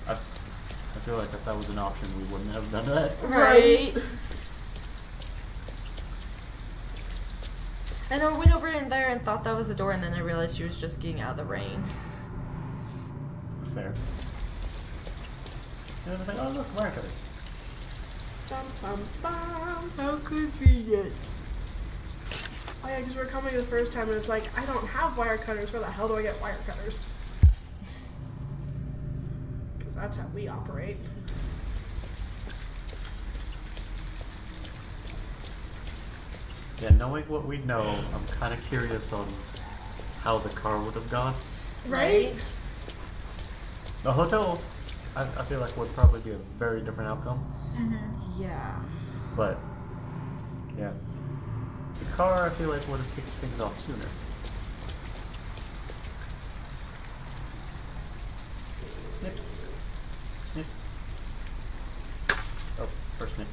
I feel like if that was an option, we wouldn't have done that. Right. And I went over in there and thought that was a door, and then I realized she was just getting out of the rain. Fair. And I was like, oh look, wire cutter. Bum, bum, bum. How convenient. Oh yeah, because we were coming the first time and it's like, I don't have wire cutters. Where the hell do I get wire cutters? Because that's how we operate. Yeah, knowing what we know, I'm kind of curious on how the car would have gone. Right? The hotel, I feel like would probably be a very different outcome. Mm-hmm. Yeah. But, yeah. The car, I feel like would have kicked things off sooner. Snip. Snip. Oh, first snip.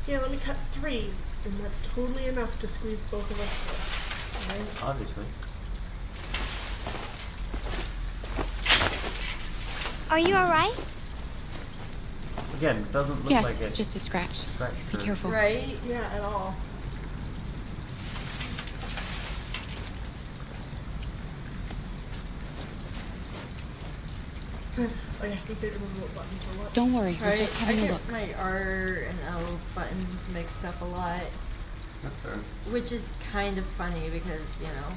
Yeah, let me cut 3. And that's totally enough to squeeze both of us through. Right? Obviously. Are you alright? Again, it doesn't look Yes, like it's just a scratch. Be careful. Right? Yeah, at all. Oh yeah, you can't remember what buttons were what. Don't worry, we're Right? just I having a get look. my R and L buttons mixed up a lot. That's fair. Which is kind of funny because, you know,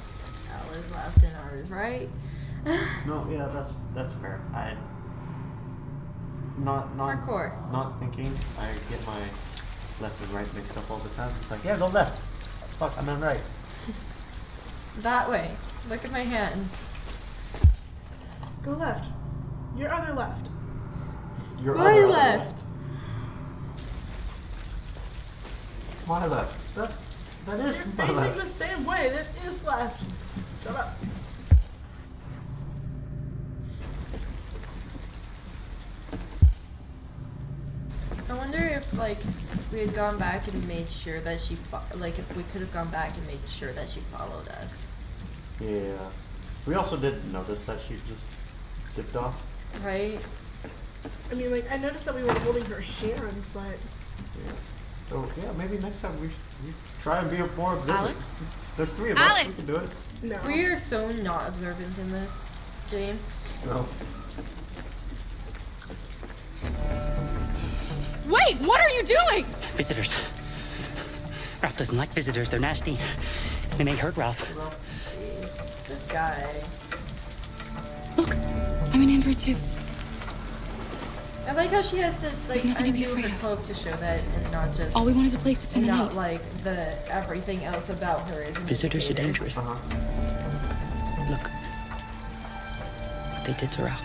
L is left and R is right. No, yeah, that's fair. Not Hardcore. Not thinking. I get my left and right mixed up all the time. It's like, yeah, go left. Fuck, I'm on right. That way. Look at my hands. Go left. Your other left. Your My other left. My left. That is You're my facing left. the same way. That is left. Shut up. I wonder if, like, we had gone back and made sure that she, like, if we could have gone back and made sure that she followed us. Yeah. We also did notice that she just dipped off. Right? I mean, like, I noticed that we were holding her hand, but... Yeah. So, yeah, maybe next time we try and be more observant. Alice? There's 3 of us. We can do it. No. We are so not observant in this game. No. Wait, what are you doing? Visitors. Ralph doesn't like visitors. They're nasty. They may hurt Ralph. Jeez. This guy. Look, I'm an android too. I like how she has to, like, Nothing to be undo afraid her of. cloak to show that and not just... All we want is a place to spend and the not, night. like, the everything else about her is an Visitors are indicator. dangerous. Look. What they did to Ralph.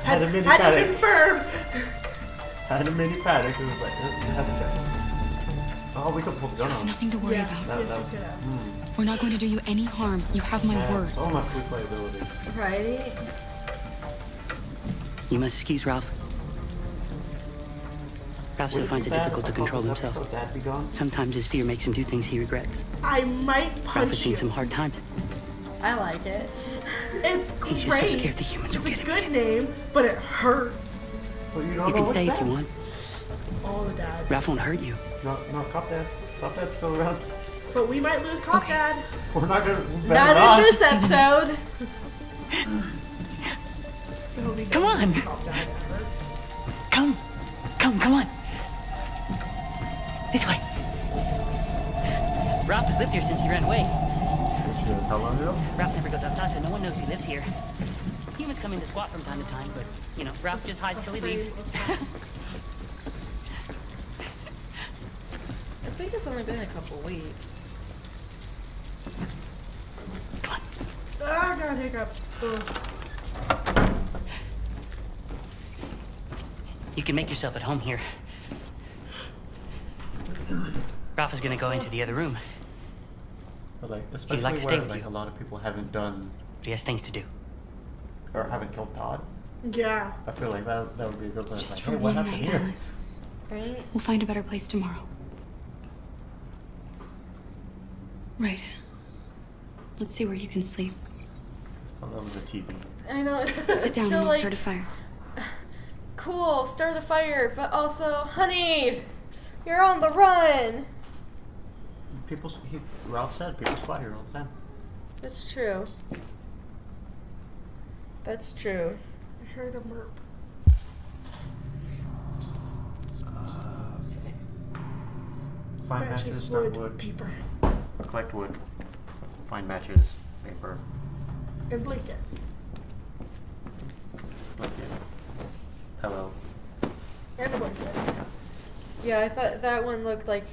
Had a mini Had to panic. confirm. Had a mini panic. It was like, you have to check. Oh, we could pull the gun You have on. nothing to worry Yes, about. yes, you could have. We're not going to do you any harm. You have my word. So much replayability. Right? You must excuse Ralph. Ralph still finds it difficult to control himself. Dad, Begone? Sometimes his fear makes him do things he regrets. I might Ralph has punch seen you. some hard times. I like it. It's great. He's just so scared the humans will It's get a him. good name, but it hurts. Well, you don't You know can stay what's if you bad. want. All the dads. Ralph won't hurt you. No, Cop Dad. Cop Dad's still around. But we might lose Cop Dad. We're not gonna. Not in this episode. Come on. Come on. This way. Ralph has lived here since he ran away. How long ago? Ralph never goes outside, so no one knows he lives here. Humans come in to squat from time to time, but, you know, Ralph just hides till he leaves. I think it's only been a couple weeks. Ah, God, hiccups. Ugh. You can make yourself at home here. Ralph is gonna go into the other room. But like, He'd especially like to stay where with like you. a lot of people haven't done But he has things to do. or haven't killed Todd. Yeah. I feel like that would be a good one. Just Like, for hey, what one happened night, here? Alice. Right? We'll find a better place tomorrow. Right. Let's see where you can sleep. Oh, that was a TV. I know, it's Sit down still and like, start a fire. cool, start a fire, but also, honey, you're on the run. Ralph said people spot here all the time. That's true. That's true. I heard a merp. Okay. Find matches, Matches, start wood, wood, paper, collect wood, find matches, paper, and blanket. blanket, hello. And a blanket. Yeah, I thought that one looked like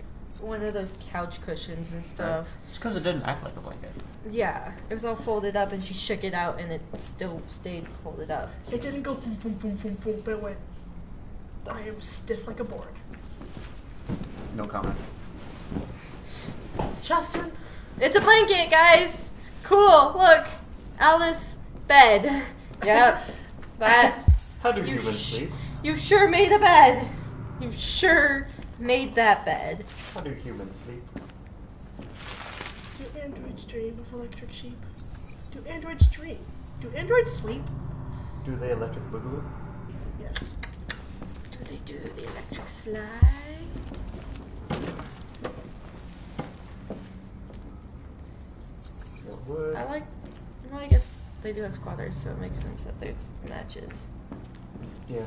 one of those couch cushions and stuff. It's because it didn't act like a blanket. Yeah, it was all folded up and she shook it out and it still stayed folded up. It didn't go boom, boom, boom, boom, boom, but it went. I am stiff like a board. No comment. Justin. It's a blanket, guys! Cool, look! Alice bed. Yep. That. How do humans sleep? You sure made a bed. You sure made that bed. How do humans sleep? Do androids dream of electric sheep? Do androids dream? Do androids sleep? Do they electric boogaloo? Yes. Do they do the electric slide? Wood. I like. Well, I guess they do have squatters, so it makes sense that there's matches. Yeah.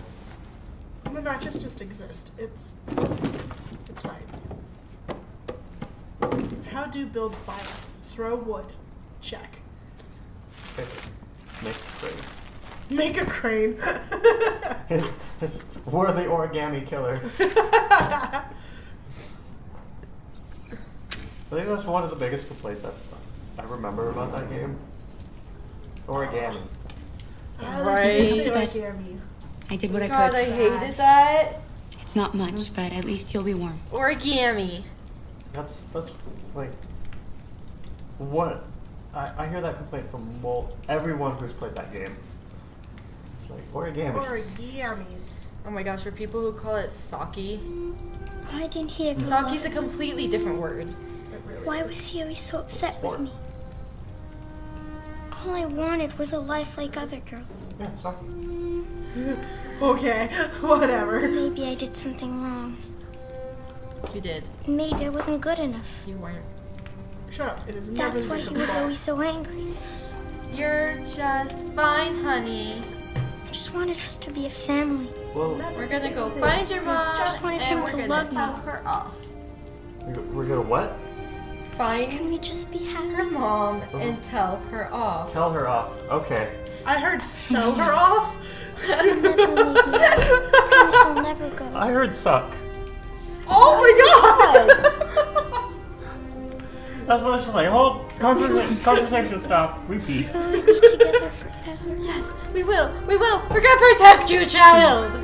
The matches just exist. It's fine. How do build fire? Throw wood. Check. Paper. Make a crane. Make a crane. We're the origami killer. I think that's one of the biggest complaints I remember about that game. Origami. Right. Origami. I did what I God, could. I hated that. It's not much, but at least you'll be warm. Origami. That's like what I hear that complaint from everyone who's played that game. It's like origami. Origami. Oh my gosh, for people who call it sake. Why didn't he ever Sake's a love me? completely different word. Why was he always so upset with me? All I wanted was a life like other girls. Yeah, sake. Okay, whatever. Maybe I did something wrong. You did. Maybe I wasn't good enough. You weren't. Shut up. It is That's never why he was always so angry. You're just fine, honey. I just wanted us to be a family. Well, We're gonna go find your mom Just wanted and him we're to gonna love me. tell her off. we're gonna what? Find Can we just be happy? her mom and tell her off. Tell her off. Okay. I heard sew her off. You'll never leave me. I promise I'll never go. I heard suck. Oh my god! That's what it's like. Hold conversation stop. Repeat. Will we be together forever? Yes, we will. We will. We're gonna protect you, child.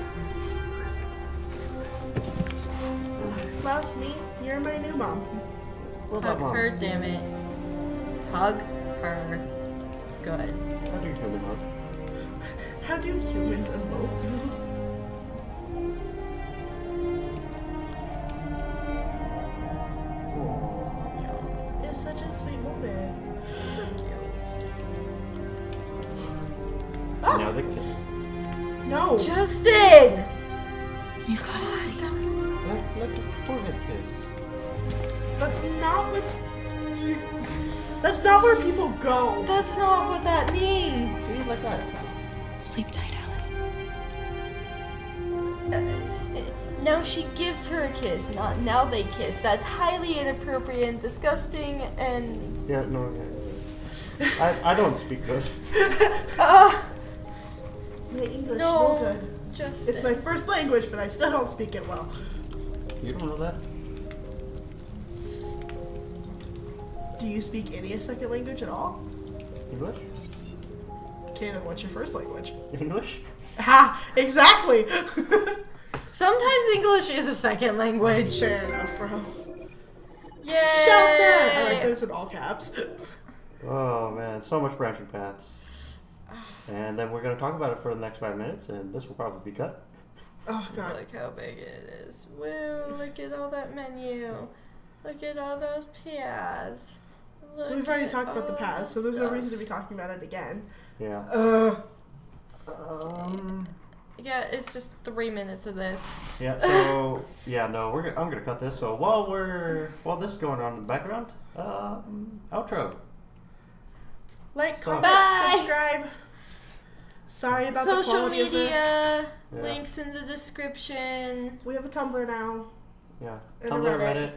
Love me. You're my new mom. What Fuck about her, mom? damn it. Hug her. Good. How do human hug? How do humans emote? It's such a sweet moment. So cute. Now they kiss. No. Justin! You gotta sleep. That was... Let the forehead kiss. That's not what... That's not where people go. That's not what that means. See, like that. Sleep tight, Alice. Now she gives her a kiss, not now they kiss. That's highly inappropriate and disgusting and... Yeah, no, yeah. I don't speak good. The English, No, no good. Justin. It's my first language, but I still don't speak it well. You don't know that? Do you speak any second language at all? English? Okay, then what's your first language? English? Ha! Exactly! Sometimes English is a second language. Fair enough, bro. Yay! Shelter! I like that it's in all caps. Oh man, so much branching paths. And then we're going to talk about it for the next 5 minutes, and this will probably be cut. Oh god. Look how big it is. Woo, look at all that menu. Look at all those paths. We've already talked about the past, so there's no reason to be talking about it again. Yeah. Yeah, it's just 3 minutes of this. Yeah, so, yeah, no, I'm going to cut this. So while this is going on in the background, outro. Like, Stop. comment, subscribe. Sorry about the Social quality of this. media, Yeah. links in the description. We have a Tumblr now. Yeah, And a Tumblr, Reddit.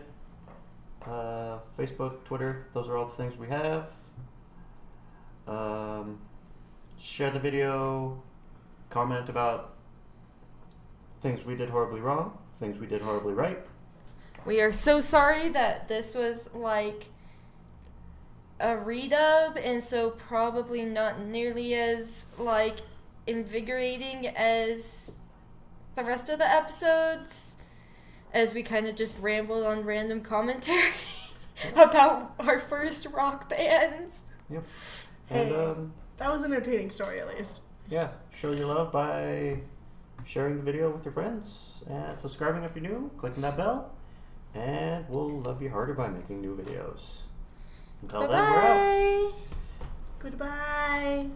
Facebook, Twitter, those are all the things we have. Share the video, comment about things we did horribly wrong, things we did horribly right. We are so sorry that this was like a redub, and so probably not nearly as like invigorating as the rest of the episodes, as we kind of just rambled on random commentary about our first rock bands. Yep. Hey, And that was an entertaining story at least. yeah, show your love by sharing the video with your friends and subscribing if you're new, clicking that bell, and we'll love you harder by making new videos. Until then, we're out. Goodbye.